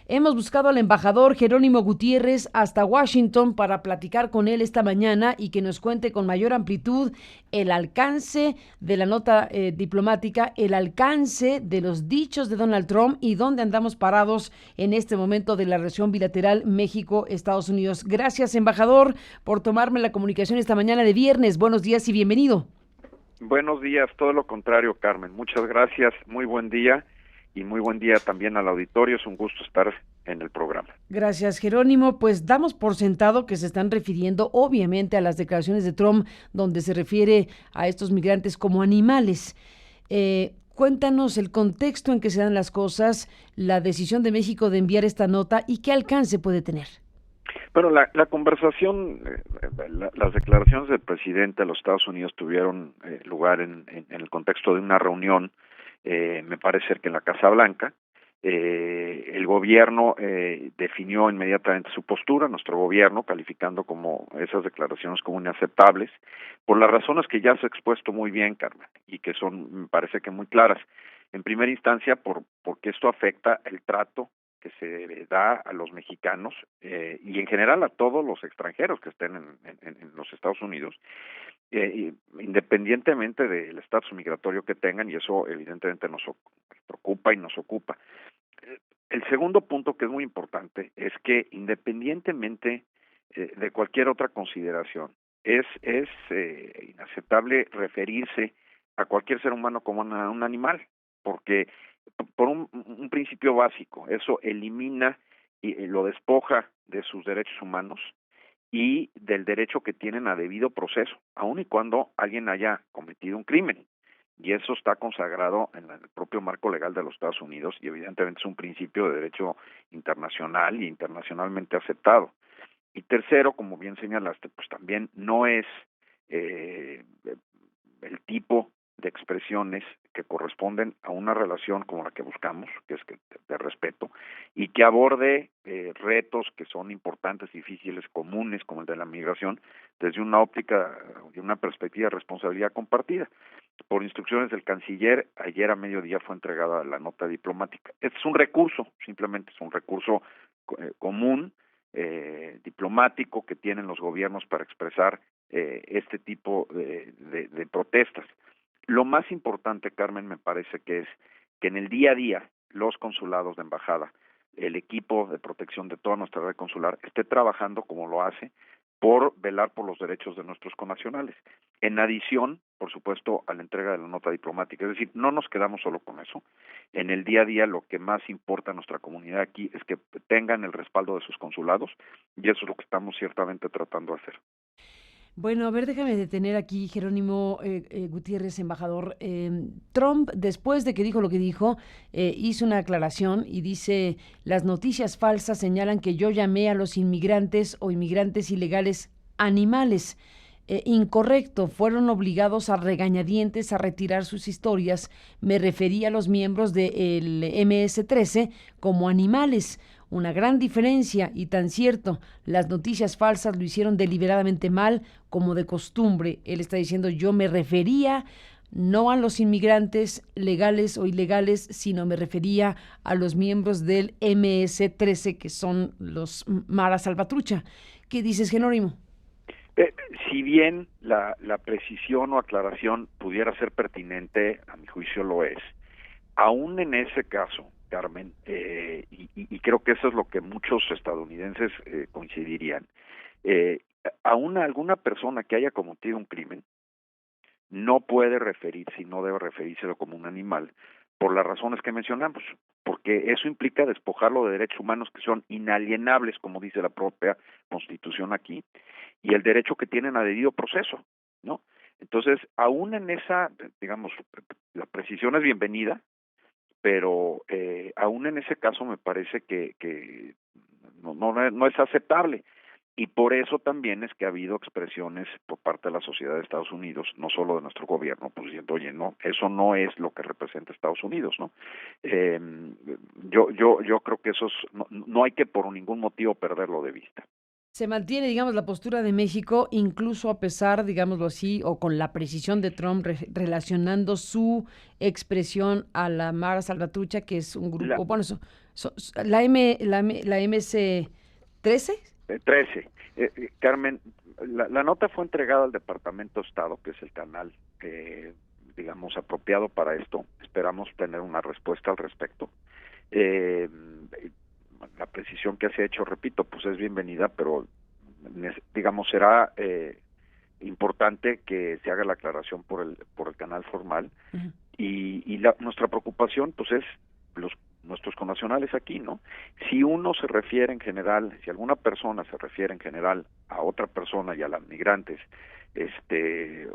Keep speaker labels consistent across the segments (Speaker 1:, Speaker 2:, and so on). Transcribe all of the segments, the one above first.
Speaker 1: Hemos buscado al embajador Jerónimo Gutiérrez hasta Washington para platicar con él esta mañana y que nos cuente con mayor amplitud el alcance de la nota diplomática, el alcance de los dichos de Donald Trump y dónde andamos parados en este momento de la relación bilateral México-Estados Unidos. Gracias, embajador, por tomarme la comunicación esta mañana de viernes. Buenos días y bienvenido.
Speaker 2: Buenos días, todo lo contrario, Carmen. Muchas gracias, muy buen día y muy buen día también al auditorio. Es un gusto estar en el programa.
Speaker 1: Gracias, Jerónimo. Pues damos por sentado que se están refiriendo obviamente a las declaraciones de Trump, donde se refiere a estos migrantes como animales. Cuéntanos el contexto en que se dan las cosas, la decisión de México de enviar esta nota y qué alcance puede tener.
Speaker 2: Bueno, la conversación, las declaraciones del presidente de los Estados Unidos tuvieron lugar en el contexto de una reunión, me parece que en la Casa Blanca. El gobierno definió inmediatamente su postura, nuestro gobierno, calificando como esas declaraciones como inaceptables, por las razones que ya se ha expuesto muy bien, Carmen, y que son, me parece que muy claras. En primera instancia, porque esto afecta el trato que se da a los mexicanos y en general a todos los extranjeros que estén en los Estados Unidos, independientemente del estatus migratorio que tengan, y eso evidentemente nos preocupa y nos ocupa. El segundo punto que es muy importante es que independientemente de cualquier otra consideración, es inaceptable referirse a cualquier ser humano como a un animal, porque por un principio básico, eso elimina y lo despoja de sus derechos humanos y del derecho que tienen a debido proceso, aun y cuando alguien haya cometido un crimen. Y eso está consagrado en el propio marco legal de los Estados Unidos y evidentemente es un principio de derecho internacional y internacionalmente aceptado. Y tercero, como bien señalaste, pues también no es eh, el tipo de expresiones que corresponden a una relación como la que buscamos, que es que de respeto, y que aborde retos que son importantes, difíciles, comunes, como el de la migración, desde una óptica y una perspectiva de responsabilidad compartida. Por instrucciones del canciller, ayer a mediodía fue entregada la nota diplomática. Este es un recurso, simplemente es un recurso común, diplomático que tienen los gobiernos para expresar este tipo de protestas. Lo más importante, Carmen, me parece que es que en el día a día los consulados de embajada, el equipo de protección de toda nuestra red consular, esté trabajando como lo hace por velar por los derechos de nuestros connacionales. En adición, por supuesto, a la entrega de la nota diplomática. Es decir, no nos quedamos solo con eso. En el día a día lo que más importa a nuestra comunidad aquí es que tengan el respaldo de sus consulados y eso es lo que estamos ciertamente tratando de hacer.
Speaker 1: Bueno, a ver, déjame detener aquí, Jerónimo Gutiérrez, embajador. Trump, después de que dijo lo que dijo, hizo una aclaración y dice, las noticias falsas señalan que yo llamé a los inmigrantes o inmigrantes ilegales animales. Incorrecto, fueron obligados a regañadientes a retirar sus historias. Me refería a los miembros del MS-13 como animales. Una gran diferencia y tan cierto, las noticias falsas lo hicieron deliberadamente mal como de costumbre. Él está diciendo yo me refería no a los inmigrantes legales o ilegales, sino me refería a los miembros del MS-13 que son los Mara Salvatrucha. ¿Qué dices, Genónimo?
Speaker 2: Eh, si bien la precisión o aclaración pudiera ser pertinente, a mi juicio lo es, aún en ese caso, Carmen, y creo que eso es lo que muchos estadounidenses coincidirían, eh, aún alguna persona que haya cometido un crimen no puede referirse y no debe referirse como un animal por las razones que mencionamos, porque eso implica despojarlo de derechos humanos que son inalienables, como dice la propia Constitución aquí, y el derecho que tienen a debido proceso, ¿no? Entonces, aún en esa, digamos, la precisión es bienvenida, pero aún en ese caso me parece que no es aceptable. Y por eso también es que ha habido expresiones por parte de la sociedad de Estados Unidos, no solo de nuestro gobierno, pues diciendo, oye, no, eso no es lo que representa Estados Unidos, ¿no? Eh, yo creo que eso es, no hay que por ningún motivo perderlo de vista.
Speaker 1: Se mantiene, digamos, la postura de México, incluso a pesar, digámoslo así, o con la precisión de Trump relacionando su expresión a la Mara Salvatrucha, que es un
Speaker 2: La
Speaker 1: grupo, bueno, la MC-13.
Speaker 2: 13. Carmen, la nota fue entregada al Departamento de Estado, que es el canal, digamos, apropiado para esto. Esperamos tener una respuesta al respecto. Eh, la precisión que se ha hecho, repito, pues es bienvenida, pero digamos será importante que se haga la aclaración por el canal formal.
Speaker 1: Uh-huh.
Speaker 2: Y nuestra preocupación pues es nuestros connacionales aquí, ¿no? Si uno se refiere en general, si alguna persona se refiere en general a otra persona y a las migrantes,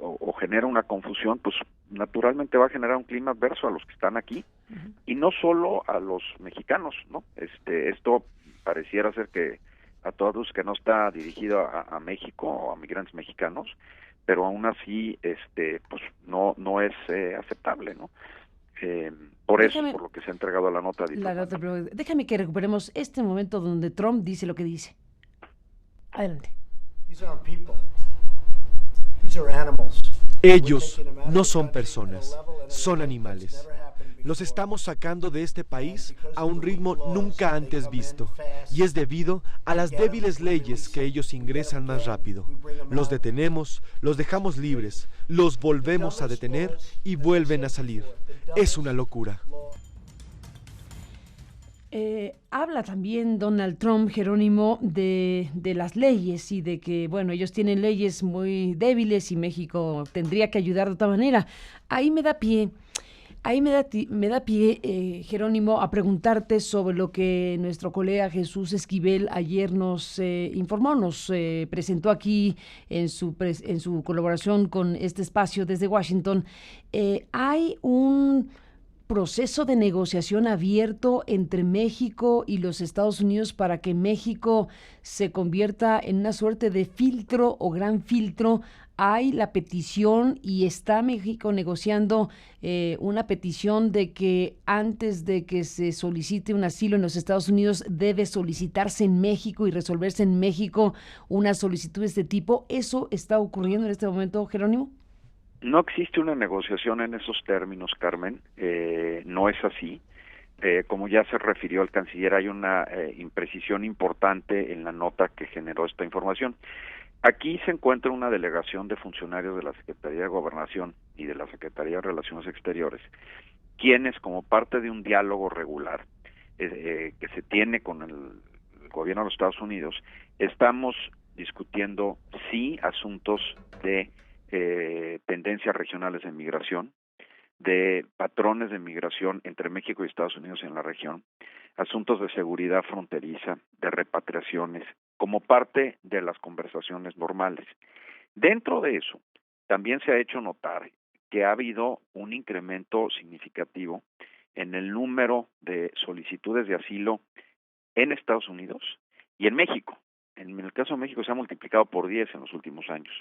Speaker 2: o genera una confusión, pues naturalmente va a generar un clima adverso a los que están aquí,
Speaker 1: Uh-huh.
Speaker 2: y no solo a los mexicanos, ¿no? Esto pareciera ser que a todos, que no está dirigido a México o a migrantes mexicanos, pero aún así pues no es aceptable, ¿no? Por eso,
Speaker 1: Déjame,
Speaker 2: por lo que se ha entregado la nota diplomática.
Speaker 1: pero déjame que recuperemos este momento donde Trump dice lo que dice. Adelante.
Speaker 3: These aren't people. These are animals.
Speaker 4: Ellos no son personas, son animales. Los estamos sacando de este país a un ritmo nunca antes visto, y es debido a las débiles leyes que ellos ingresan más rápido. Los detenemos, los dejamos libres, los volvemos a detener y vuelven a salir. Es una locura.
Speaker 1: Habla también Donald Trump, Jerónimo, de las leyes y de que, bueno, ellos tienen leyes muy débiles y México tendría que ayudar de otra manera. Ahí me da pie, Jerónimo, a preguntarte sobre lo que nuestro colega Jesús Esquivel ayer nos informó, nos presentó aquí en su colaboración con este espacio desde Washington. Hay un proceso de negociación abierto entre México y los Estados Unidos para que México se convierta en una suerte de filtro o gran filtro. Hay la petición y está México negociando una petición de que antes de que se solicite un asilo en los Estados Unidos debe solicitarse en México y resolverse en México una solicitud de este tipo. ¿Eso está ocurriendo en este momento, Jerónimo?
Speaker 2: No existe una negociación en esos términos, Carmen, no es así. Como ya se refirió el canciller, hay una imprecisión importante en la nota que generó esta información. Aquí se encuentra una delegación de funcionarios de la Secretaría de Gobernación y de la Secretaría de Relaciones Exteriores, quienes, como parte de un diálogo regular que se tiene con el gobierno de los Estados Unidos, estamos discutiendo sí asuntos de tendencias regionales de migración, de patrones de migración entre México y Estados Unidos en la región, asuntos de seguridad fronteriza, de repatriaciones, como parte de las conversaciones normales. Dentro de eso, también se ha hecho notar que ha habido un incremento significativo en el número de solicitudes de asilo en Estados Unidos y en México. En el caso de México se ha multiplicado por 10 en los últimos años.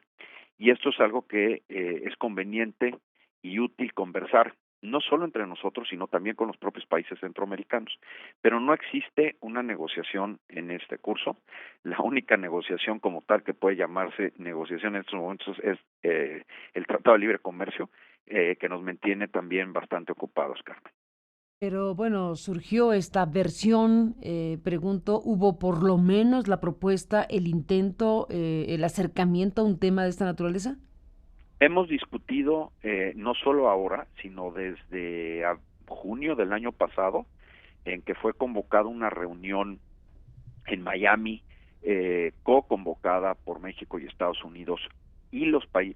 Speaker 2: Y esto es algo que es conveniente y útil conversar, no solo entre nosotros, sino también con los propios países centroamericanos. Pero no existe una negociación en este curso. La única negociación como tal que puede llamarse negociación en estos momentos es el Tratado de Libre Comercio, que nos mantiene también bastante ocupados, Carmen.
Speaker 1: Pero bueno, surgió esta versión, pregunto, ¿hubo por lo menos la propuesta, el intento, el acercamiento a un tema de esta naturaleza?
Speaker 2: Hemos discutido no solo ahora, sino desde junio del año pasado, en que fue convocada una reunión en Miami, co-convocada por México y Estados Unidos y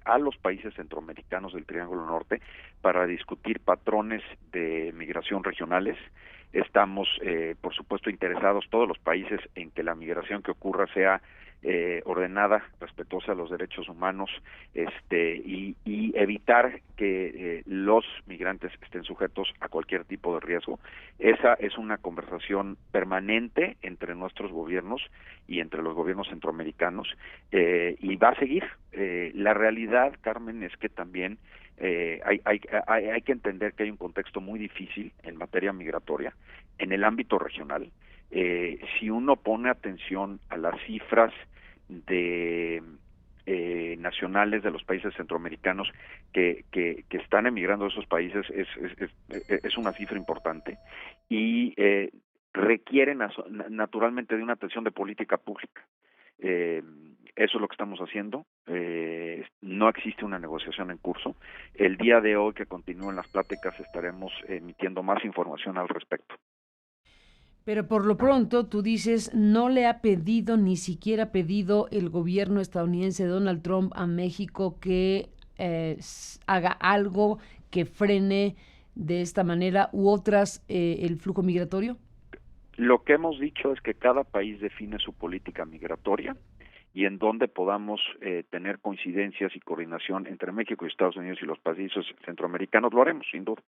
Speaker 2: a los países centroamericanos del Triángulo Norte para discutir patrones de migración regionales. Estamos, por supuesto, interesados todos los países en que la migración que ocurra sea ordenada, respetuosa a los derechos humanos, y evitar que los migrantes estén sujetos a cualquier tipo de riesgo. Esa es una conversación permanente entre nuestros gobiernos y entre los gobiernos centroamericanos, y va a seguir. La realidad, Carmen, es que también hay que entender que hay un contexto muy difícil en materia migratoria en el ámbito regional. Si uno pone atención a las cifras de nacionales de los países centroamericanos que están emigrando a esos países es una cifra importante y requieren naturalmente de una atención de política pública. Eso es lo que estamos haciendo. No existe una negociación en curso. El día de hoy que continúen las pláticas estaremos emitiendo más información al respecto.
Speaker 1: Pero por lo pronto, tú dices, no le ha pedido, ni siquiera ha pedido el gobierno estadounidense Donald Trump a México que haga algo que frene de esta manera u otras el flujo migratorio.
Speaker 2: Lo que hemos dicho es que cada país define su política migratoria y en donde podamos tener coincidencias y coordinación entre México y Estados Unidos y los países centroamericanos, lo haremos, sin duda.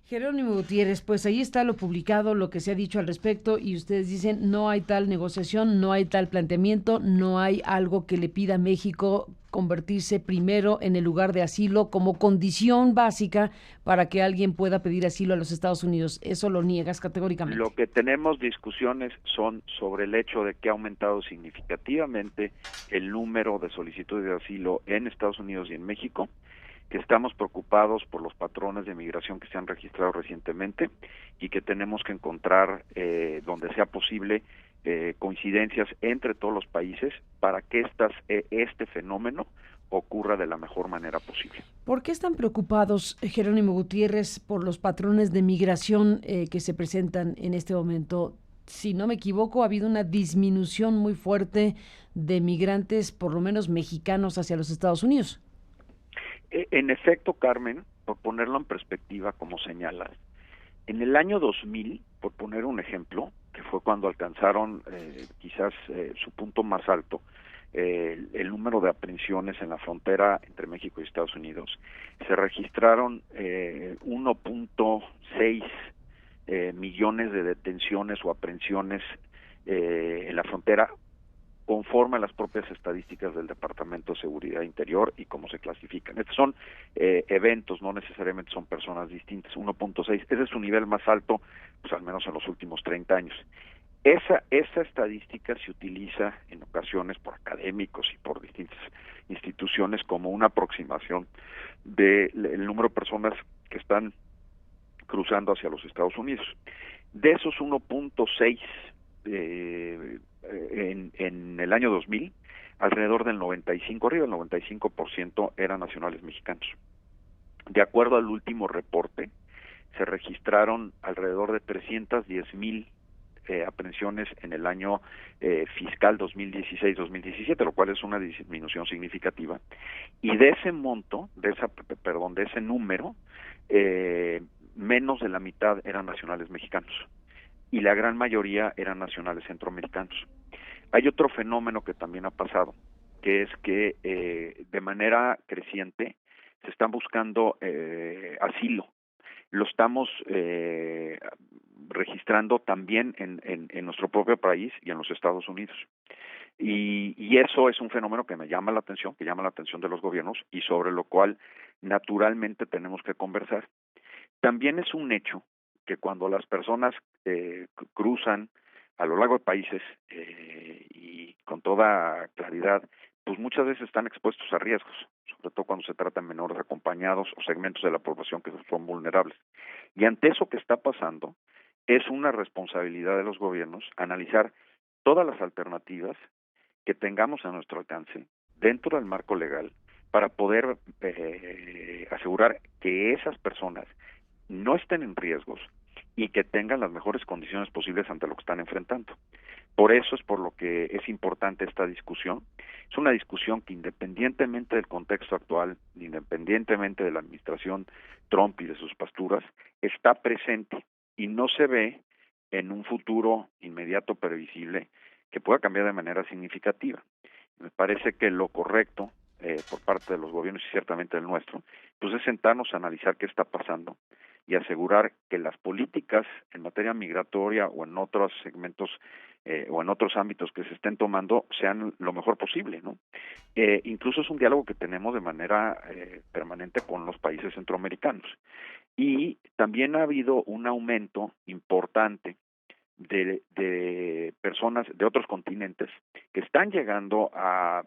Speaker 1: Jerónimo Gutiérrez, pues ahí está lo publicado, lo que se ha dicho al respecto y ustedes dicen no hay tal negociación, no hay tal planteamiento, no hay algo que le pida a México convertirse primero en el lugar de asilo como condición básica para que alguien pueda pedir asilo a los Estados Unidos. Eso lo niegas categóricamente.
Speaker 2: Lo que tenemos discusiones son sobre el hecho de que ha aumentado significativamente el número de solicitudes de asilo en Estados Unidos y en México, que estamos preocupados por los patrones de migración que se han registrado recientemente y que tenemos que encontrar donde sea posible coincidencias entre todos los países para que este fenómeno ocurra de la mejor manera posible.
Speaker 1: ¿Por qué están preocupados, Jerónimo Gutiérrez, por los patrones de migración que se presentan en este momento? Si no me equivoco, ha habido una disminución muy fuerte de migrantes, por lo menos mexicanos, hacia los Estados Unidos.
Speaker 2: En efecto, Carmen, por ponerlo en perspectiva, como señalas, en el año 2000, por poner un ejemplo, que fue cuando alcanzaron quizás su punto más alto, el número de aprehensiones en la frontera entre México y Estados Unidos, se registraron 1.6 millones de detenciones o aprehensiones en la frontera, conforme a las propias estadísticas del Departamento de Seguridad Interior y cómo se clasifican. Estos son eventos, no necesariamente son personas distintas. 1.6, ese es su nivel más alto, pues al menos en los últimos 30 años. Esa estadística se utiliza en ocasiones por académicos y por distintas instituciones como una aproximación del número de personas que están cruzando hacia los Estados Unidos. De esos 1.6 en el año 2000, alrededor del 95% eran nacionales mexicanos. De acuerdo al último reporte, se registraron alrededor de 310,000 aprehensiones en el año fiscal 2016-2017, lo cual es una disminución significativa. Y de ese monto, de ese número, menos de la mitad eran nacionales mexicanos y la gran mayoría eran nacionales centroamericanos. Hay otro fenómeno que también ha pasado, que es que de manera creciente se están buscando asilo. Lo estamos registrando también en nuestro propio país y en los Estados Unidos. Y eso es un fenómeno que me llama la atención, que llama la atención de los gobiernos y sobre lo cual naturalmente tenemos que conversar. También es un hecho que cuando las personas cruzan a lo largo de países y con toda claridad, pues muchas veces están expuestos a riesgos, sobre todo cuando se trata de menores acompañados o segmentos de la población que son vulnerables. Y ante eso que está pasando, es una responsabilidad de los gobiernos analizar todas las alternativas que tengamos a nuestro alcance dentro del marco legal para poder asegurar que esas personas no estén en riesgos y que tengan las mejores condiciones posibles ante lo que están enfrentando. Por eso es por lo que es importante esta discusión. Es una discusión que independientemente del contexto actual, independientemente de la administración Trump y de sus posturas, está presente y no se ve en un futuro inmediato previsible que pueda cambiar de manera significativa. Me parece que lo correcto por parte de los gobiernos y ciertamente el nuestro, pues es sentarnos a analizar qué está pasando y asegurar que las políticas en materia migratoria o en otros segmentos o en otros ámbitos que se estén tomando sean lo mejor posible, ¿no? Incluso es un diálogo que tenemos de manera permanente con los países centroamericanos. Y también ha habido un aumento importante de personas de otros continentes que están llegando a,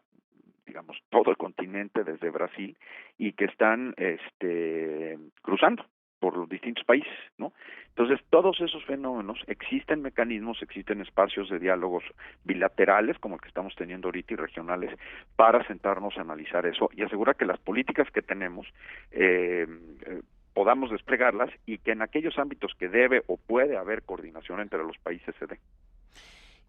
Speaker 2: digamos, todo el continente desde Brasil y que están cruzando por los distintos países, ¿no? Entonces, todos esos fenómenos, existen mecanismos, existen espacios de diálogos bilaterales, como el que estamos teniendo ahorita, y regionales, para sentarnos a analizar eso y asegurar que las políticas que tenemos podamos desplegarlas y que en aquellos ámbitos que debe o puede haber coordinación entre los países se dé.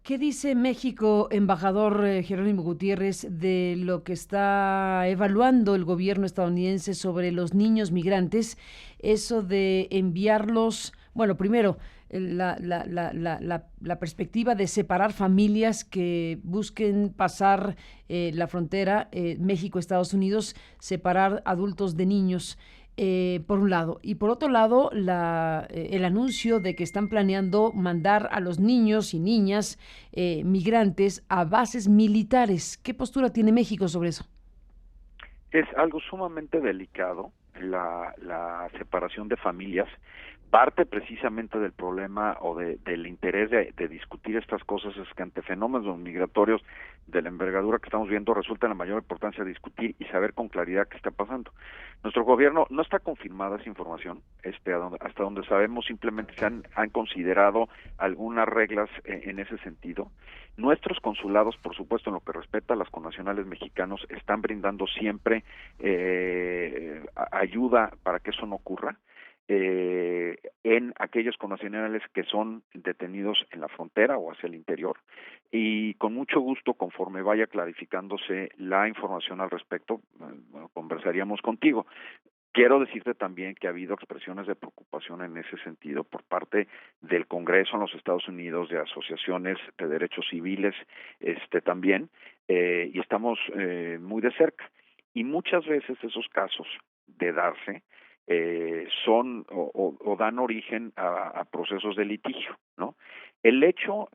Speaker 1: ¿Qué dice México, embajador Jerónimo Gutiérrez, de lo que está evaluando el gobierno estadounidense sobre los niños migrantes? Eso de enviarlos, bueno, primero, la perspectiva de separar familias que busquen pasar la frontera México-Estados Unidos, separar adultos de niños. Por un lado, y por otro lado el anuncio de que están planeando mandar a los niños y niñas migrantes a bases militares. ¿Qué postura tiene México sobre eso?
Speaker 2: Es algo sumamente delicado la separación de familias. Parte precisamente del problema o del interés de discutir estas cosas es que ante fenómenos migratorios de la envergadura que estamos viendo resulta de la mayor importancia discutir y saber con claridad qué está pasando. Nuestro gobierno no está confirmada esa información, hasta donde sabemos simplemente se han considerado algunas reglas en ese sentido. Nuestros consulados, por supuesto, en lo que respecta a las connacionales mexicanos, están brindando siempre ayuda para que eso no ocurra. En aquellos connacionales que son detenidos en la frontera o hacia el interior, y con mucho gusto, conforme vaya clarificándose la información al respecto, conversaríamos contigo. Quiero decirte también que ha habido expresiones de preocupación en ese sentido por parte del Congreso en los Estados Unidos, de asociaciones de derechos civiles también, y estamos muy de cerca. Y muchas veces esos casos de darse son o dan origen a procesos de litigio, ¿no? El hecho,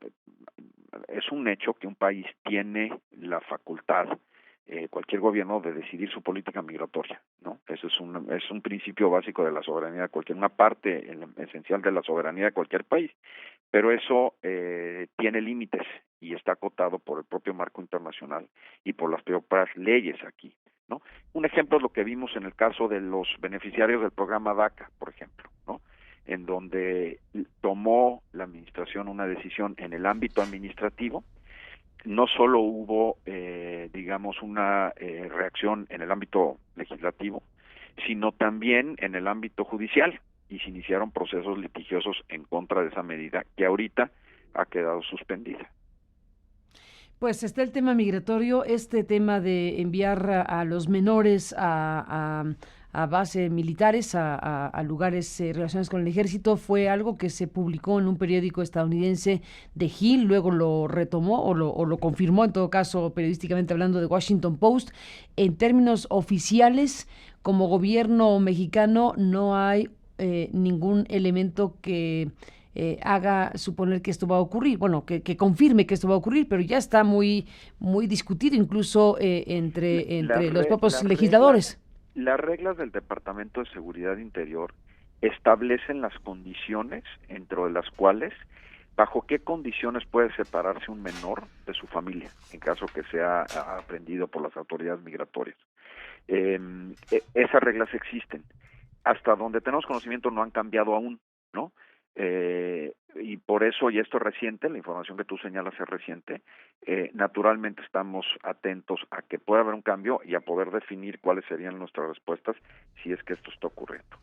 Speaker 2: es un hecho que un país tiene la facultad, cualquier gobierno, de decidir su política migratoria, ¿no? Ese es un principio básico de la soberanía de una parte esencial de la soberanía de cualquier país, pero eso tiene límites y está acotado por el propio marco internacional y por las propias leyes aquí, ¿no? Un ejemplo es lo que vimos en el caso de los beneficiarios del programa DACA, por ejemplo, ¿no? En donde tomó la administración una decisión en el ámbito administrativo. No solo hubo, digamos, una reacción en el ámbito legislativo, sino también en el ámbito judicial, y se iniciaron procesos litigiosos en contra de esa medida, que ahorita ha quedado suspendida.
Speaker 1: Pues está el tema migratorio, este tema de enviar a los menores a bases militares, a lugares relacionados con el ejército, fue algo que se publicó en un periódico estadounidense de Hill, luego lo retomó o lo confirmó, en todo caso, periodísticamente hablando, de Washington Post. En términos oficiales, como gobierno mexicano, no hay ningún elemento que haga suponer que esto va a ocurrir, bueno, que confirme que esto va a ocurrir, pero ya está muy discutido incluso entre los propios legisladores.
Speaker 2: Las reglas del Departamento de Seguridad Interior establecen las condiciones, entre las cuales, bajo qué condiciones puede separarse un menor de su familia, en caso que sea aprehendido por las autoridades migratorias. Esas reglas existen. Hasta donde tenemos conocimiento no han cambiado aún, ¿no? Y por eso, y esto es reciente, la información que tú señalas es reciente, naturalmente estamos atentos a que pueda haber un cambio y a poder definir cuáles serían nuestras respuestas si es que esto está ocurriendo.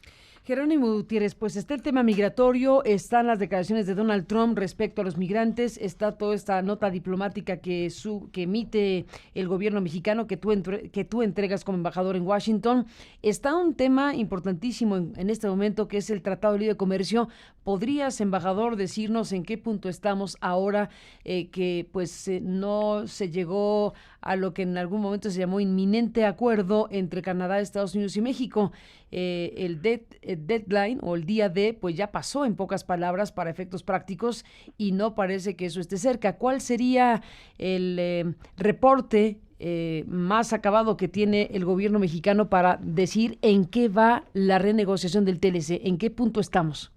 Speaker 1: Jerónimo Gutiérrez, pues está el tema migratorio, están las declaraciones de Donald Trump respecto a los migrantes, está toda esta nota diplomática que emite el gobierno mexicano que tú entregas como embajador en Washington. Está un tema importantísimo en este momento, que es el Tratado de Libre Comercio. ¿Podrías, embajador, decirnos en qué punto estamos ahora que pues no se llegó a lo que en algún momento se llamó inminente acuerdo entre Canadá, Estados Unidos y México? El deadline o el día D pues ya pasó, en pocas palabras, para efectos prácticos, y no parece que eso esté cerca. ¿Cuál sería el reporte más acabado que tiene el gobierno mexicano para decir en qué va la renegociación del TLC? ¿En qué punto estamos?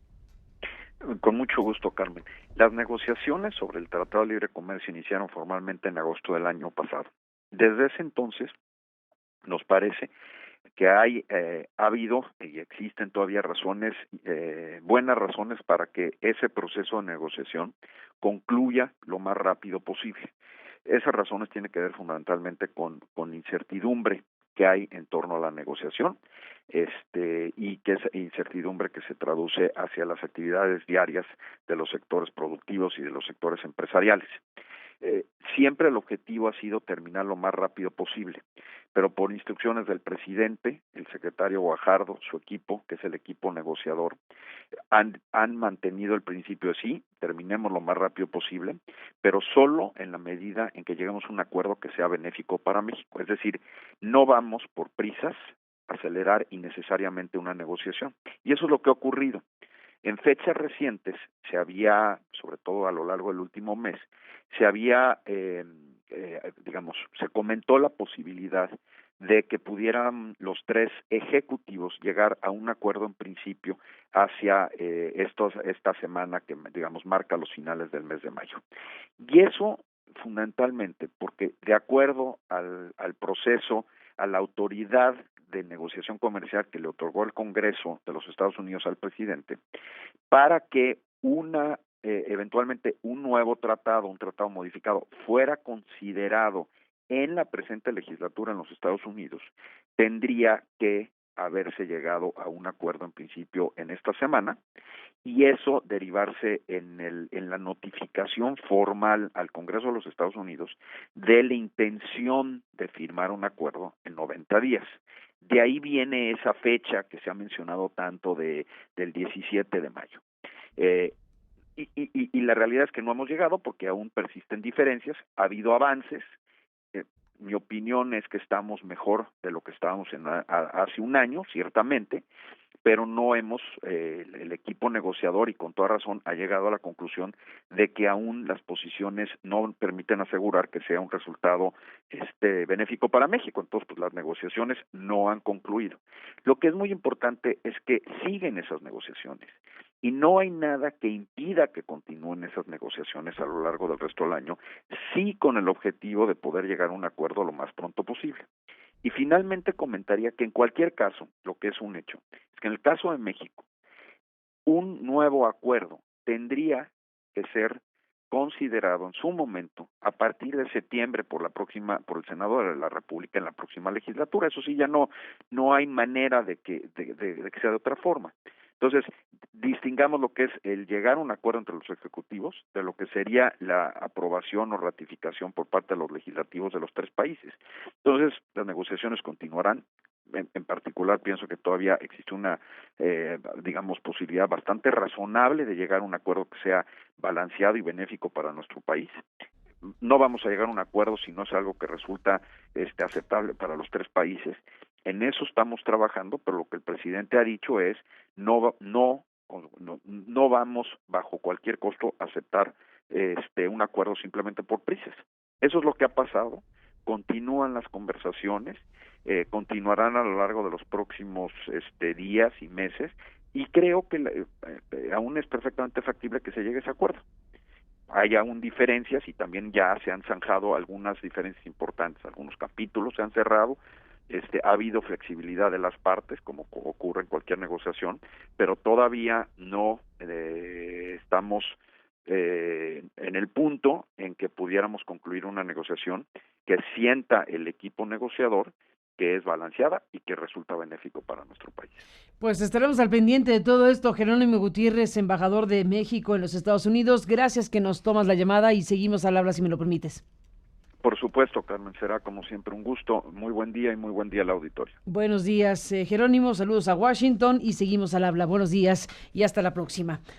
Speaker 2: Con mucho gusto, Carmen. Las negociaciones sobre el Tratado de Libre Comercio iniciaron formalmente en agosto del año pasado. Desde ese entonces, nos parece que ha habido y existen todavía buenas razones para que ese proceso de negociación concluya lo más rápido posible. Esas razones tienen que ver fundamentalmente con incertidumbre que hay en torno a la negociación, y que es incertidumbre que se traduce hacia las actividades diarias de los sectores productivos y de los sectores empresariales. Siempre el objetivo ha sido terminar lo más rápido posible, pero por instrucciones del presidente, el secretario Guajardo, su equipo, que es el equipo negociador, han mantenido el principio de sí, terminemos lo más rápido posible, pero solo en la medida en que lleguemos a un acuerdo que sea benéfico para México. Es decir, no vamos por prisas a acelerar innecesariamente una negociación. Y eso es lo que ha ocurrido. En fechas recientes se había, sobre todo a lo largo del último mes, se comentó la posibilidad de que pudieran los tres ejecutivos llegar a un acuerdo en principio hacia esta semana que, marca los finales del mes de mayo. Y eso fundamentalmente porque, de acuerdo al proceso, a la autoridad de negociación comercial que le otorgó el Congreso de los Estados Unidos al presidente, para que eventualmente un nuevo tratado, un tratado modificado, fuera considerado en la presente legislatura en los Estados Unidos, tendría que haberse llegado a un acuerdo en principio en esta semana, y eso derivarse en la notificación formal al Congreso de los Estados Unidos de la intención de firmar un acuerdo en 90 días. De ahí viene esa fecha que se ha mencionado tanto del 17 de mayo. Y la realidad es que no hemos llegado porque aún persisten diferencias, ha habido avances. Mi opinión es que estamos mejor de lo que estábamos hace un año, ciertamente, pero no hemos, el equipo negociador, y con toda razón, ha llegado a la conclusión de que aún las posiciones no permiten asegurar que sea un resultado benéfico para México. Entonces, pues las negociaciones no han concluido. Lo que es muy importante es que siguen esas negociaciones, y no hay nada que impida que continúen esas negociaciones a lo largo del resto del año, sí con el objetivo de poder llegar a un acuerdo lo más pronto posible. Y finalmente comentaría que en cualquier caso, lo que es un hecho, es que en el caso de México, un nuevo acuerdo tendría que ser considerado en su momento a partir de septiembre por el Senado de la República en la próxima legislatura. Eso sí, ya no hay manera de que sea de otra forma. Entonces, distingamos lo que es el llegar a un acuerdo entre los ejecutivos de lo que sería la aprobación o ratificación por parte de los legislativos de los tres países. Entonces, las negociaciones continuarán. En particular, pienso que todavía existe una, posibilidad bastante razonable de llegar a un acuerdo que sea balanceado y benéfico para nuestro país. No vamos a llegar a un acuerdo si no es algo que resulta aceptable para los tres países. En eso estamos trabajando, pero lo que el presidente ha dicho es no vamos bajo cualquier costo a aceptar un acuerdo simplemente por prisas. Eso es lo que ha pasado. Continúan las conversaciones, continuarán a lo largo de los próximos días y meses, y creo que aún es perfectamente factible que se llegue a ese acuerdo. Hay aún diferencias y también ya se han zanjado algunas diferencias importantes, algunos capítulos se han cerrado. Ha habido flexibilidad de las partes, como ocurre en cualquier negociación, pero todavía no estamos en el punto en que pudiéramos concluir una negociación que sienta el equipo negociador que es balanceada y que resulta benéfico para nuestro país.
Speaker 1: Pues estaremos al pendiente de todo esto. Jerónimo Gutiérrez, embajador de México en los Estados Unidos, gracias que nos tomas la llamada y seguimos al habla si me lo permites.
Speaker 2: Por supuesto, Carmen, será como siempre un gusto. Muy buen día y muy buen día al auditorio.
Speaker 1: Buenos días, Jerónimo, saludos a Washington y seguimos al habla. Buenos días y hasta la próxima.